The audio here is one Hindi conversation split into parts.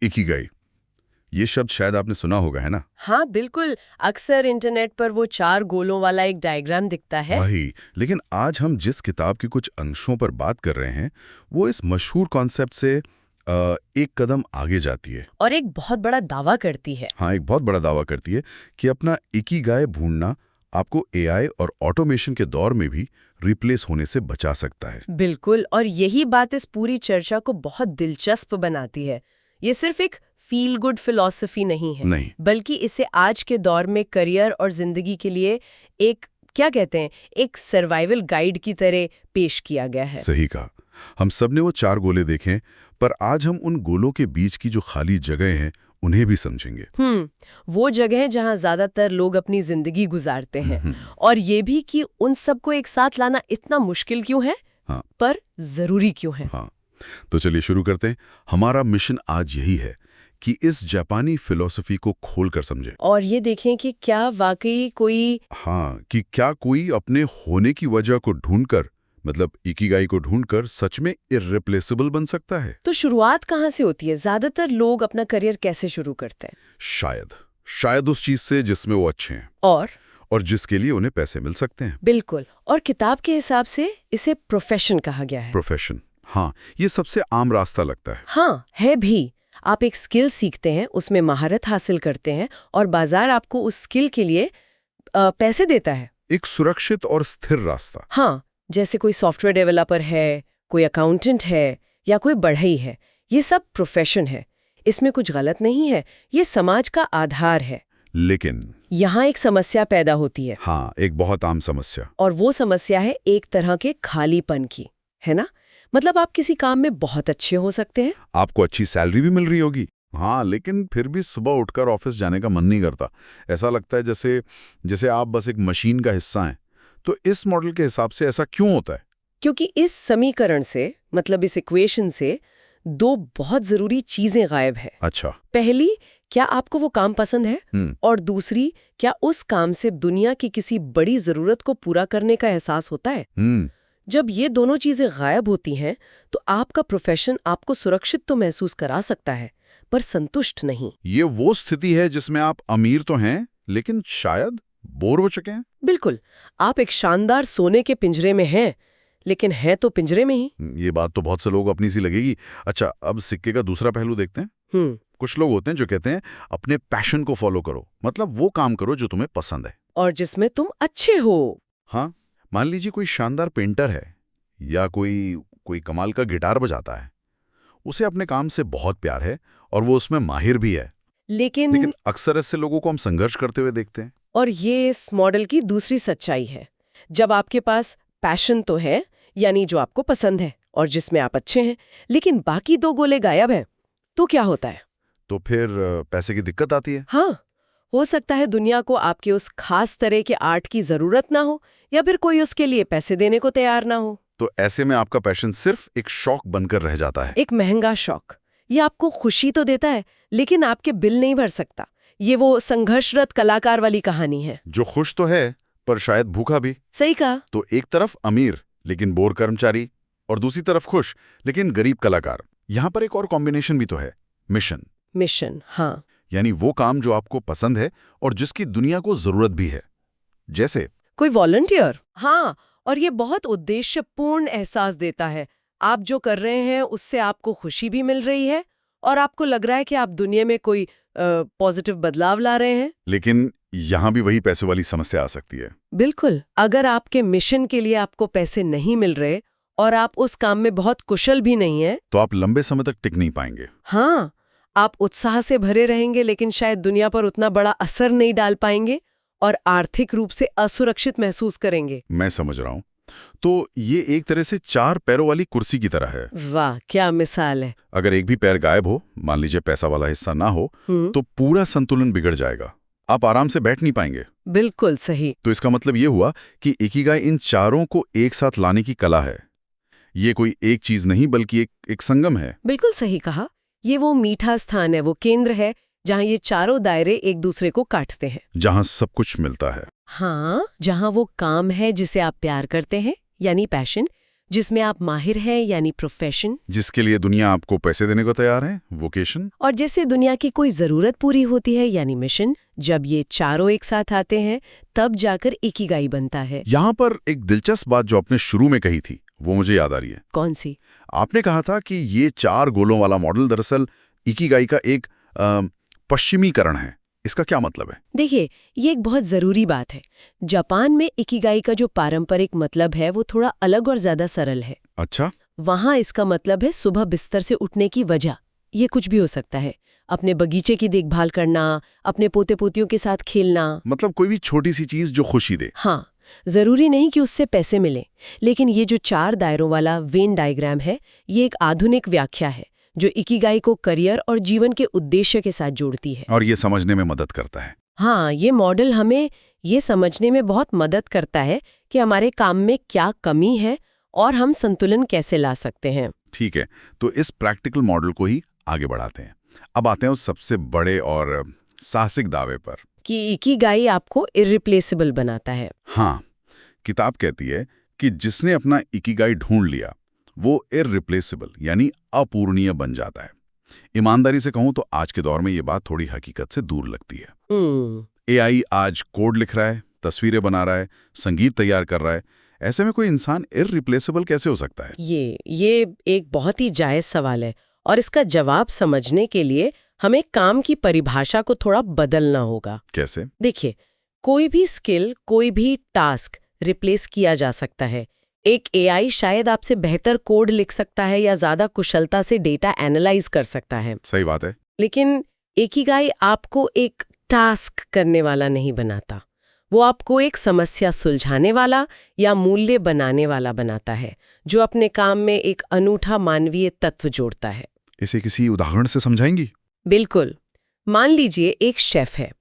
इकिगाई, ये शब्द शायद आपने सुना होगा, है ना? हाँ बिल्कुल, अक्सर इंटरनेट पर वो 4 गोलों वाला एक डायग्राम दिखता है। वही, लेकिन आज हम जिस किताब के कुछ अंशों पर बात कर रहे हैं वो इस मशहूर कॉन्सेप्ट से एक कदम आगे जाती है। और एक बहुत बड़ा दावा करती है। हाँ, एक बहुत बड़ा दावा करती है कि अपना इकिगाई ढूंढना आपको एआई और ऑटोमेशन के दौर में भी रिप्लेस होने से बचा सकता है। बिल्कुल, और यही बात इस पूरी चर्चा को बहुत दिलचस्प बनाती है। ये सिर्फ एक फील गुड फिलॉसफी नहीं है, नहीं, बल्कि इसे आज के दौर में करियर और जिंदगी के लिए एक, क्या कहते हैं, एक सर्वाइवल गाइड की तरह पेश किया गया है। सही कहा। हम सब ने वो 4 गोले देखें, पर आज हम उन गोलों के बीच की जो खाली जगह हैं उन्हें भी समझेंगे। वो जगह जहां ज्यादातर लोग अपनी जिंदगी गुजारते हैं, और ये भी कि उन सबको एक साथ लाना इतना मुश्किल क्यों है, हाँ, पर जरूरी क्यों है। हाँ, तो चलिए शुरू करते हैं। हमारा मिशन आज यही है कि इस जापानी फिलॉसफी को खोलकर समझें और ये देखें कि क्या वाकई कोई कि क्या कोई अपने होने की वजह को ढूंढकर, मतलब इकिगाई को ढूंढकर सच में इर्रिप्लेसेबल बन सकता है। तो शुरुआत कहाँ से होती है? ज्यादातर लोग अपना करियर कैसे शुरू करते हैं? शायद उस चीज से जिसमें वो अच्छे हैं और जिसके लिए उन्हें पैसे मिल सकते हैं। बिल्कुल, और किताब के हिसाब से इसे प्रोफेशन कहा गया है। प्रोफेशन, हाँ, ये सबसे आम रास्ता लगता है। हाँ, है भी। आप एक स्किल सीखते हैं, उसमें महारत हासिल करते हैं, और बाजार आपको उस स्किल के लिए पैसे देता है। एक सुरक्षित और स्थिर रास्ता। हाँ, जैसे कोई सॉफ्टवेयर डेवलपर है, कोई अकाउंटेंट है, या कोई बढ़ई है। ये सब प्रोफेशन है, इसमें कुछ गलत नहीं है, ये समाज का आधार है। लेकिन यहाँ एक समस्या पैदा होती है। हाँ, एक बहुत आम समस्या। और वो समस्या है एक तरह के खालीपन की, है ना? मतलब आप किसी काम में बहुत अच्छे हो सकते हैं, आपको अच्छी सैलरी भी मिल रही होगी, हाँ, लेकिन फिर भी सुबह उठकर ऑफिस जाने का मन नहीं करता। ऐसा लगता है जैसे आप बस एक मशीन का हिस्सा हैं। तो इस मॉडल के हिसाब से ऐसा क्यों होता है? क्योंकि इस समीकरण से, मतलब इस इक्वेशन से, 2 बहुत जरूरी चीजें गायब है। अच्छा। पहली, क्या आपको वो काम पसंद है? और दूसरी, क्या उस काम से दुनिया की किसी बड़ी जरूरत को पूरा करने का एहसास होता है? जब ये दोनों चीजें गायब होती हैं, तो आपका प्रोफेशन आपको सुरक्षित तो महसूस करा सकता है, पर संतुष्ट नहीं। ये वो स्थिति है जिसमें आप अमीर तो हैं, लेकिन शायद बोर हो चुके हैं। बिल्कुल, आप एक शानदार सोने के पिंजरे में हैं, लेकिन हैं तो पिंजरे में ही। ये बात तो बहुत से लोग अपनी सी लगेगी। अच्छा, अब सिक्के का दूसरा पहलू देखते हैं। कुछ लोग होते हैं जो कहते हैं अपने पैशन को फॉलो करो, मतलब वो काम करो जो तुम्हें पसंद है और जिसमें तुम अच्छे हो। हाँ, मान लीजिए कोई शानदार पेंटर है या कोई कमाल का गिटार बजाता है, उसे अपने काम से बहुत प्यार है और वो उसमें माहिर भी है, लेकिन अक्सर ऐसे लोगों को हम संघर्ष करते हुए देखते हैं। और ये इस मॉडल की दूसरी सच्चाई है। जब आपके पास पैशन तो है, यानी जो आपको पसंद है और जिसमें आप अच्छे हैं, लेकिन बाकी 2 गोले गायब हैं, तो क्या होता है? तो फिर पैसे की दिक्कत आती है। हाँ, हो सकता है दुनिया को आपके उस खास तरह के आर्ट की जरूरत ना हो, या फिर कोई उसके लिए पैसे देने को तैयार ना हो। तो ऐसे में आपका पैशन सिर्फ एक शौक बनकर रह जाता है। एक महंगा शौक। ये आपको खुशी तो देता है, लेकिन आपके बिल नहीं भर सकता। ये वो संघर्षरत कलाकार वाली कहानी है, जो खुश तो है पर शायद भूखा भी। सही कहा। तो एक तरफ अमीर लेकिन बोर कर्मचारी, और दूसरी तरफ खुश लेकिन गरीब कलाकार। यहाँ पर एक और कॉम्बिनेशन भी तो है, मिशन। हाँ, यानी वो काम जो आपको पसंद है और जिसकी दुनिया को जरूरत भी है, जैसे कोई वॉलंटियर। हाँ, और ये बहुत उद्देश्यपूर्ण एहसास देता है। आप जो कर रहे हैं उससे आपको खुशी भी मिल रही है, और आपको लग रहा है कि आप दुनिया में कोई पॉजिटिव बदलाव ला रहे हैं। लेकिन यहाँ भी वही पैसों वाली समस्या आ सकती है। बिल्कुल, अगर आपके मिशन के लिए आपको पैसे नहीं मिल रहे और आप उस काम में बहुत कुशल भी नहीं है, तो आप लंबे समय तक टिक नहीं पाएंगे। हाँ, आप उत्साह से भरे रहेंगे, लेकिन शायद दुनिया पर उतना बड़ा असर नहीं डाल पाएंगे और आर्थिक रूप से असुरक्षित महसूस करेंगे। मैं समझ रहा हूँ। तो ये एक तरह से 4 पैरों वाली कुर्सी की तरह है। वाह, क्या मिसाल है। अगर एक भी पैर गायब हो, मान लीजिए पैसा वाला हिस्सा ना हो, तो पूरा संतुलन बिगड़ जाएगा। आप आराम से बैठ नहीं पाएंगे। बिल्कुल सही। तो इसका मतलब ये हुआ कि इकिगाई इन चारों को एक साथ लाने की कला है। ये कोई एक चीज नहीं, बल्कि एक संगम है। बिल्कुल सही कहा। ये वो मीठा स्थान है, वो केंद्र है जहाँ ये चारों दायरे एक दूसरे को काटते हैं, जहाँ सब कुछ मिलता है। हाँ, जहाँ वो काम है जिसे आप प्यार करते हैं, यानी पैशन, जिसमें आप माहिर हैं यानी प्रोफेशन, जिसके लिए दुनिया आपको पैसे देने को तैयार है वोकेशन, और जिससे दुनिया की कोई जरूरत पूरी होती है यानी मिशन। जब ये चारों एक साथ आते हैं तब जाकर इकिगाई बनता है। यहाँ पर एक दिलचस्प बात जो आपने शुरू में कही थी वो मुझे याद आ रही है। कौन सी? आपने कहा था कि ये 4 गोलों वाला मॉडल दरअसल इकिगाई का एक पश्चिमीकरण है। इसका क्या मतलब है? देखिए, ये एक बहुत जरूरी बात है। जापान में इकिगाई का जो पारंपरिक मतलब है वो थोड़ा अलग और ज्यादा सरल है। अच्छा। वहाँ इसका मतलब है सुबह बिस्तर से उठने की वजह। ये कुछ भी हो सकता है, अपने बगीचे की देखभाल करना, अपने पोते पोतियों के साथ खेलना, मतलब कोई भी छोटी सी चीज जो खुशी दे। हाँ, जरूरी नहीं कि उससे पैसे मिले। लेकिन ये जो 4 दायरों वाला वेन डायग्राम है, ये एक आधुनिक व्याख्या है जो इकिगाई को करियर और जीवन के उद्देश्य के साथ जोड़ती है। और ये समझने में मदद करता है। हाँ, ये मॉडल हमें ये समझने में बहुत मदद करता है कि हमारे काम में क्या कमी है और हम संतुलन कैसे ला सकते हैं। ठीक है, तो इस प्रैक्टिकल मॉडल को ही आगे बढ़ाते हैं। अब आते हैं उस सबसे बड़े और साहसिक दावे पर कि इकिगाई आपको इर्रिप्लेसेबल बनाता है। हाँ, किताब कहती है कि जिसने अपना इकिगाई ढूंढ लिया वो इर्रिप्लेसेबल यानी अपूरणीय बन जाता है। ईमानदारी से कहूं तो आज के दौर में ये बात थोड़ी हकीकत से दूर लगती है। एआई आज कोड लिख रहा है, तस्वीरें बना रहा है, संगीत तैयार कर रहा है। ऐसे में कोई इंसान इर्रिप्लेसेबल कैसे हो सकता है? ये एक बहुत ही जायज सवाल है और इसका जवाब समझने के लिए हमें काम की परिभाषा को थोड़ा बदलना होगा। कैसे? देखिए, कोई भी स्किल, कोई भी टास्क रिप्लेस किया जा सकता है। एक एआई शायद आपसे बेहतर कोड लिख सकता है या ज्यादा कुशलता से डेटा एनालाइज कर सकता है। सही बात है। लेकिन इकिगाई आपको एक टास्क करने वाला नहीं बनाता। वो आपको एक समस्या सुलझाने वाला या मूल्य बनाने वाला बनाता है, जो अपने काम में एक अनूठा मानवीय तत्व जोड़ता है। इसे किसी उदाहरण से समझाएंगी? बिल्कुल। मान लीजिए एक शेफ है।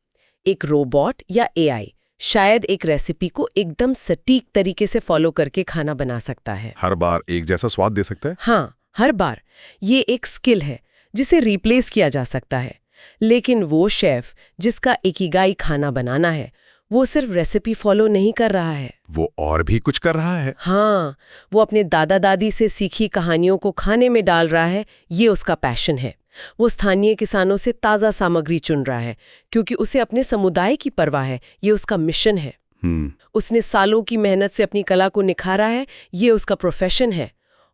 एक रोबोट या एआई शायद एक रेसिपी को एकदम सटीक तरीके से फॉलो करके खाना बना सकता है। हर बार एक जैसा स्वाद दे सकता है? हाँ, हर बार। ये एक स्किल है जिसे रिप्लेस किया जा सकता है। लेकिन वो शेफ जिसका इकिगाई खाना बनाना है, वो सिर्फ रेसिपी फॉलो नहीं कर रहा है, वो और भी कुछ कर रहा है। हाँ, वो अपने दादा दादी से सीखी कहानियों को खाने में डाल रहा है। ये उसका पैशन है। वो स्थानीय किसानों से ताज़ा सामग्री चुन रहा है क्योंकि उसे अपने समुदाय की परवाह है। ये उसका मिशन है। उसने सालों की मेहनत से अपनी कला को निखारा है। ये उसका प्रोफेशन है।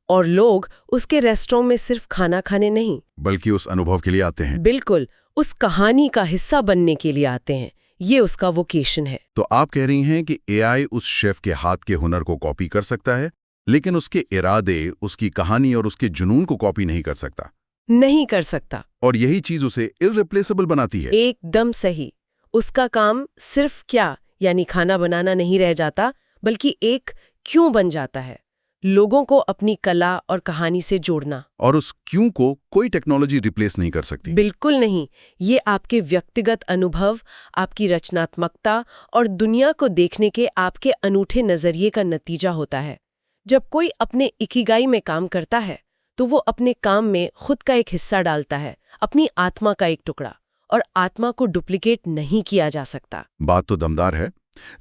और लोग उसके रेस्टोरेंट में सिर्फ खाना खाने नहीं, बल्कि उस अनुभव के लिए आते हैं। बिल्कुल, उस कहानी का हिस्सा बनने के लिए आते हैं। ये उसका वोकेशन है। तो आप कह रही हैं कि एआई उस शेफ के हाथ के हुनर को कॉपी कर सकता है, लेकिन उसके इरादे, उसकी कहानी और उसके जुनून को कॉपी नहीं कर सकता। नहीं कर सकता। और यही चीज उसे इर्रिप्लेसेबल बनाती है। एकदम सही। उसका काम सिर्फ क्या यानी खाना बनाना नहीं रह जाता, बल्कि एक क्यों बन जाता है। लोगों को अपनी कला और कहानी से जोड़ना। और उस क्यों को कोई टेक्नोलॉजी रिप्लेस नहीं कर सकती। बिल्कुल नहीं। ये आपके व्यक्तिगत अनुभव, आपकी रचनात्मकता और दुनिया को देखने के आपके अनूठे नजरिए का नतीजा होता है। जब कोई अपने इकिगाई में काम करता है तो वो अपने काम में खुद का एक हिस्सा डालता है, अपनी आत्मा का एक टुकड़ा, और आत्मा को डुप्लीकेट नहीं किया जा सकता। बात तो दमदार है,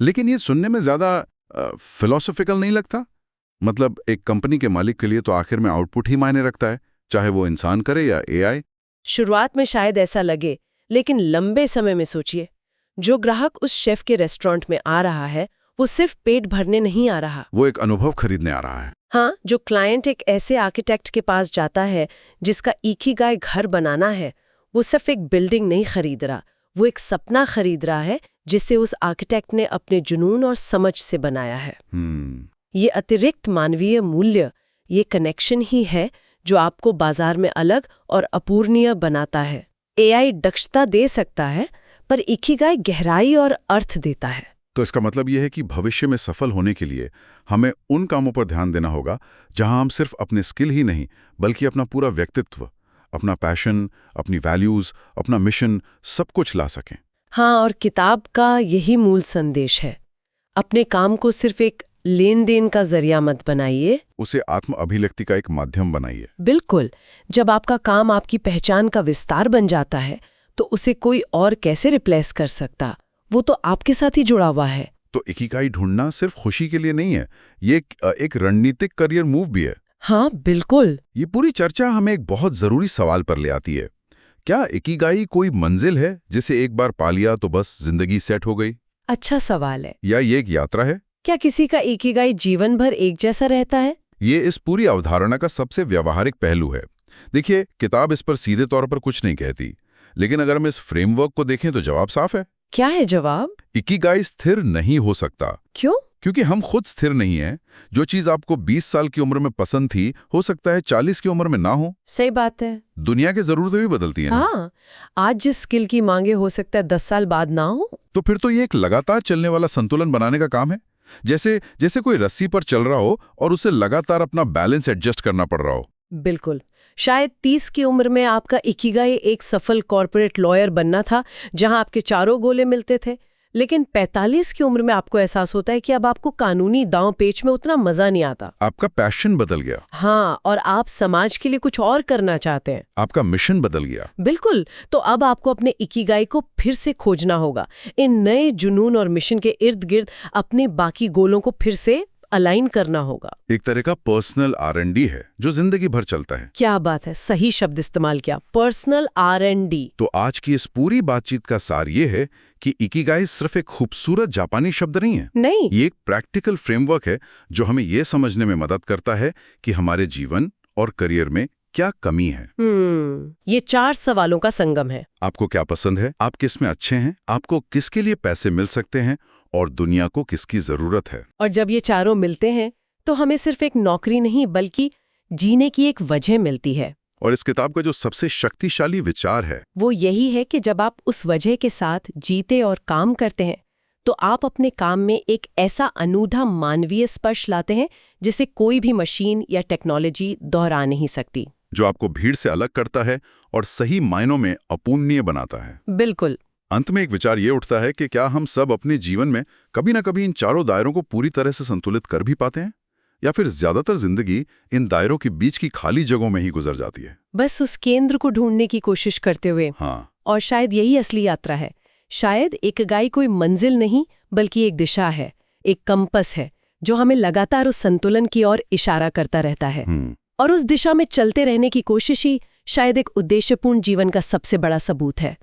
लेकिन ये सुनने में ज्यादा फिलोसॉफिकल नहीं लगता? मतलब एक कंपनी के मालिक के लिए तो आखिर में आउटपुट ही मायने रखता है, चाहे वो इंसान करे या एआई। शुरुआत में शायद ऐसा लगे, लेकिन लंबे समय में सोचिए, जो ग्राहक उस शेफ के रेस्टोरेंट में आ रहा है वो सिर्फ पेट भरने नहीं आ रहा, वो एक अनुभव खरीदने आ रहा है। हाँ, जो क्लाइंट एक ऐसे आर्किटेक्ट के पास जाता है जिसका इकिगाई घर बनाना है, वो सिर्फ एक बिल्डिंग नहीं खरीद रहा, वो एक सपना खरीद रहा है जिसे उस आर्किटेक्ट ने अपने जुनून और समझ से बनाया है। ये अतिरिक्त मानवीय मूल्य, ये कनेक्शन ही है जो आपको बाजार में अलग और अपूरणीय बनाता है। एआई दक्षता दे सकता है, पर इकिगाई गहराई और अर्थ देता है। तो इसका मतलब यह है कि भविष्य में सफल होने के लिए हमें उन कामों पर ध्यान देना होगा जहां हम सिर्फ अपने स्किल ही नहीं, बल्कि अपना पूरा व्यक्तित्व, अपना पैशन, अपनी वैल्यूज, अपना मिशन, सब कुछ ला सकें। हाँ, और किताब का यही मूल संदेश है। अपने काम को सिर्फ एक लेन देन का जरिया मत बनाइए, उसे आत्म अभिव्यक्ति का एक माध्यम बनाइए। बिल्कुल। जब आपका काम आपकी पहचान का विस्तार बन जाता है तो उसे कोई और कैसे रिप्लेस कर सकता? वो तो आपके साथ ही जुड़ा हुआ है। तो इकिगाई ढूंढना सिर्फ खुशी के लिए नहीं है, ये एक रणनीतिक करियर मूव भी है। हाँ बिल्कुल। ये पूरी चर्चा हमें एक बहुत जरूरी सवाल पर ले आती है। क्या इकिगाई कोई मंजिल है जिसे एक बार पा लिया तो बस जिंदगी सेट हो गई? अच्छा सवाल है। या ये एक यात्रा है? क्या किसी का इकिगाई जीवन भर एक जैसा रहता है? ये इस पूरी अवधारणा का सबसे व्यावहारिक पहलू है। देखिए, किताब इस पर सीधे तौर पर कुछ नहीं कहती, लेकिन अगर हम इस फ्रेमवर्क को देखें तो जवाब साफ है। क्या है जवाब? इकिगाई स्थिर नहीं हो सकता। क्यों? क्योंकि हम खुद स्थिर नहीं हैं। जो चीज आपको 20 साल की उम्र में पसंद थी, हो सकता है 40 की उम्र में ना हो। सही बात है। दुनिया की जरूरतें भी बदलती हैं। हाँ, आज जिस स्किल की मांगे हो सकता है 10 साल बाद ना हो। तो फिर तो ये एक लगातार चलने वाला संतुलन बनाने का काम है। जैसे कोई रस्सी पर चल रहा हो और उसे लगातार अपना बैलेंस एडजस्ट करना पड़ रहा हो। बिल्कुल। शायद 30 की उम्र में आपका इकिगाई एक सफल कॉर्पोरेट लॉयर बनना था, जहां आपके चारों गोले मिलते थे। लेकिन 45 की उम्र में आपको एहसास होता है कि अब आपको कानूनी दांव पेच में उतना मजा नहीं आता। आपका पैशन बदल गया। हाँ, और आप समाज के लिए कुछ और करना चाहते हैं। आपका मिशन बदल गया। बिल्कुल। तो अब आपको अपने इकिगाई को फिर से खोजना होगा। इन नए जुनून और मिशन के इर्द गिर्द अपने बाकी गोलों को फिर से अलाइन करना होगा। एक तरह का पर्सनल R&D है जो जिंदगी भर चलता है। क्या बात है, सही शब्द इस्तेमाल किया, पर्सनल R&D। तो आज की इस पूरी बातचीत का सार ये है कि इकिगाई सिर्फ एक खूबसूरत जापानी शब्द नहीं है। नहीं, ये एक प्रैक्टिकल फ्रेमवर्क है जो हमें ये समझने में मदद करता है कि हमारे जीवन और करियर में क्या कमी है। ये 4 सवालों का संगम है। आपको क्या पसंद है, आप किस में अच्छे हैं, आपको किसके लिए पैसे मिल सकते हैं और दुनिया को किसकी जरूरत है। और जब ये चारों मिलते हैं तो हमें सिर्फ एक नौकरी नहीं बल्कि जीने की एक वजह मिलती है। और इस किताब का जो सबसे शक्तिशाली विचार है वो यही है कि जब आप उस वजह के साथ जीते और काम करते हैं तो आप अपने काम में एक ऐसा अनूठा मानवीय स्पर्श लाते हैं जिसे कोई भी मशीन या टेक्नोलॉजी दोहरा नहीं सकती। जो आपको भीड़ से अलग करता है और सही मायनों में अपूर्णीय बनाता है। बिल्कुल। अंत में एक विचार ये उठता है कि क्या हम सब अपने जीवन में कभी ना कभी इन चारों दायरों को पूरी तरह से संतुलित कर भी पाते हैं, या फिर ज्यादातर जिंदगी इन दायरों के बीच की खाली जगहों में ही गुजर जाती है, बस उस केंद्र को ढूंढने की कोशिश करते हुए। हाँ। और शायद यही असली यात्रा है। शायद इकिगाई कोई मंजिल नहीं बल्कि एक दिशा है, एक कंपस है जो हमें लगातार उस संतुलन की ओर इशारा करता रहता है। और उस दिशा में चलते रहने की कोशिश ही शायद एक उद्देश्यपूर्ण जीवन का सबसे बड़ा सबूत है।